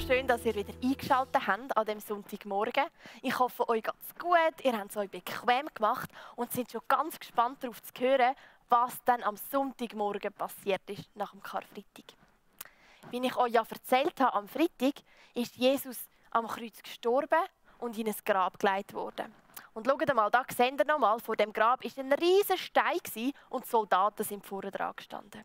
schön, dass ihr wieder eingeschaltet habt an diesem Sonntagmorgen. Ich hoffe, euch geht's gut, ihr habt es euch bequem gemacht und sind schon ganz gespannt darauf zu hören, was dann am Sonntagmorgen passiert ist nach dem Karfreitag. Wie ich euch ja erzählt habe, am Freitag ist Jesus am Kreuz gestorben und in ein Grab gelegt worden. Und schaut mal, da seht ihr nochmal, vor dem Grab war ein riesiger Stein und die Soldaten sind vorne dran gestanden.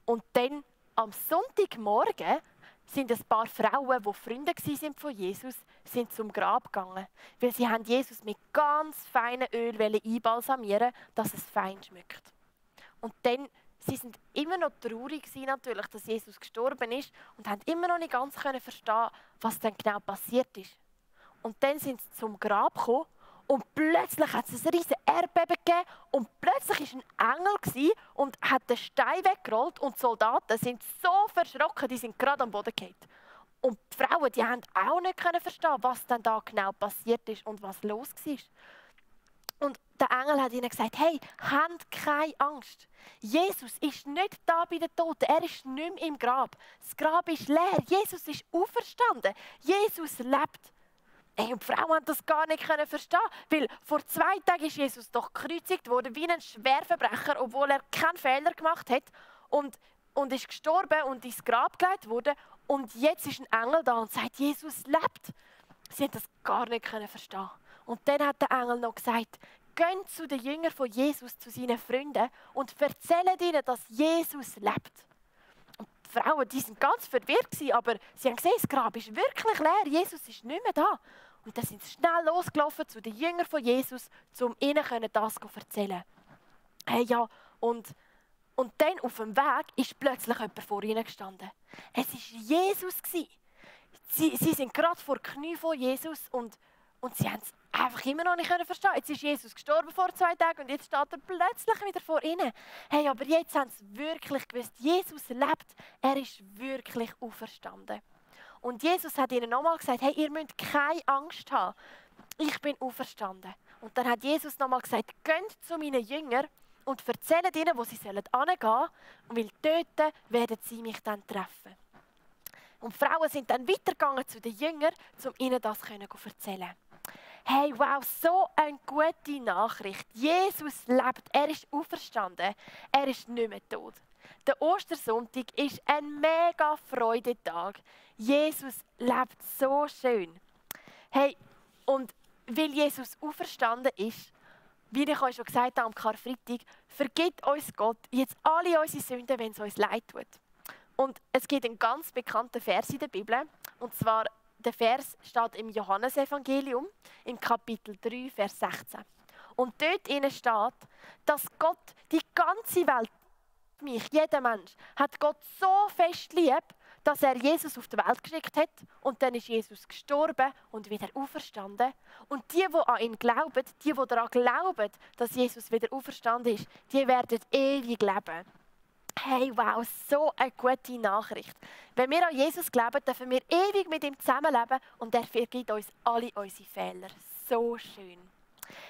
Und dann am Sonntagmorgen sind ein paar Frauen, die Freunde von Jesus, sind zum Grab gegangen. Weil sie haben Jesus mit ganz feinem Öl einbalsamieren, dass es fein schmeckt. Und dann, sie sind immer noch traurig natürlich, dass Jesus gestorben ist und haben immer noch nicht ganz verstehen, was dann genau passiert ist. Und dann sind sie zum Grab gekommen und plötzlich hat es ein riesiges Erdbeben gegeben und plötzlich war ein Engel und hat den Stein weggerollt und die Soldaten sind so verschrocken, die sind gerade am Boden gefallen. Und die Frauen, die haben auch nicht verstehen, was dann da genau passiert ist und was los war. Und der Engel hat ihnen gesagt, hey, habt keine Angst. Jesus ist nicht da bei den Toten, er ist nicht mehr im Grab. Das Grab ist leer, Jesus ist auferstanden, Jesus lebt. Hey, und die Frauen haben das gar nicht verstehen, weil vor 2 Tagen ist Jesus doch gekreuzigt worden wie ein Schwerverbrecher, obwohl er keinen Fehler gemacht hat und ist gestorben und ins Grab gelegt worden. Und jetzt ist ein Engel da und sagt, Jesus lebt. Sie haben das gar nicht verstehen. Und dann hat der Engel noch gesagt, geht zu den Jüngern von Jesus, zu seinen Freunden und erzählt ihnen, dass Jesus lebt. Und die Frauen, die sind ganz verwirrt gewesen, aber sie haben gesehen, das Grab ist wirklich leer, Jesus ist nicht mehr da. Und dann sind sie schnell losgelaufen zu den Jüngern von Jesus, um ihnen das zu erzählen. Hey, ja, und dann auf dem Weg ist plötzlich jemand vor ihnen gestanden. Es war Jesus. Sie sind gerade vor den Knien von Jesus und sie haben es einfach immer noch nicht verstehen. Jetzt ist Jesus gestorben vor 2 Tagen und jetzt steht er plötzlich wieder vor ihnen. Hey, aber jetzt haben sie wirklich gewusst, Jesus lebt. Er ist wirklich auferstanden. Und Jesus hat ihnen nochmal gesagt, hey, ihr müsst keine Angst haben. Ich bin auferstanden. Und dann hat Jesus nochmal gesagt, geht zu meinen Jüngern und erzählt ihnen, wo sie hingehen sollen, weil dort werden sie mich dann treffen. Und die Frauen sind dann weitergegangen zu den Jüngern, um ihnen das zu erzählen. Hey, wow, so eine gute Nachricht. Jesus lebt, er ist auferstanden, er ist nicht mehr tot. Der Ostersonntag ist ein mega Freudentag. Jesus lebt so schön. Hey, und weil Jesus auferstanden ist, wie ich euch schon gesagt habe am Karfreitag, vergibt uns Gott jetzt alle unsere Sünden, wenn es uns leid tut. Und es gibt einen ganz bekannten Vers in der Bibel, und zwar der Vers steht im Johannesevangelium, im Kapitel 3, Vers 16. Und dort steht, dass Gott die ganze Welt, mich, jeder Mensch, hat Gott so fest lieb, dass er Jesus auf die Welt geschickt hat. Und dann ist Jesus gestorben und wieder auferstanden. Und die an ihn glauben, die daran glauben, dass Jesus wieder auferstanden ist, die werden ewig leben. Hey, wow, so eine gute Nachricht. Wenn wir an Jesus glauben, dürfen wir ewig mit ihm zusammenleben und er vergibt uns alle unsere Fehler. So schön.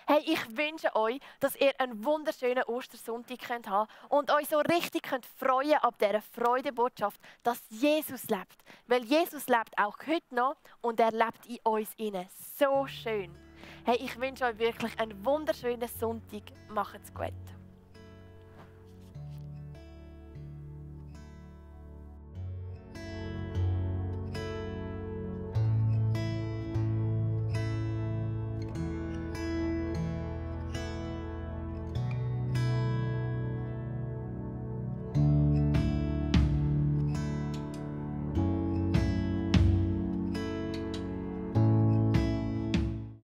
Hey, ich wünsche euch, dass ihr einen wunderschönen Ostersonntag haben könnt und euch so richtig freuen könnt ab dieser Freudebotschaft, dass Jesus lebt. Weil Jesus lebt auch heute noch und er lebt in uns inne. So schön. Hey, ich wünsche euch wirklich einen wunderschönen Sonntag. Macht's gut.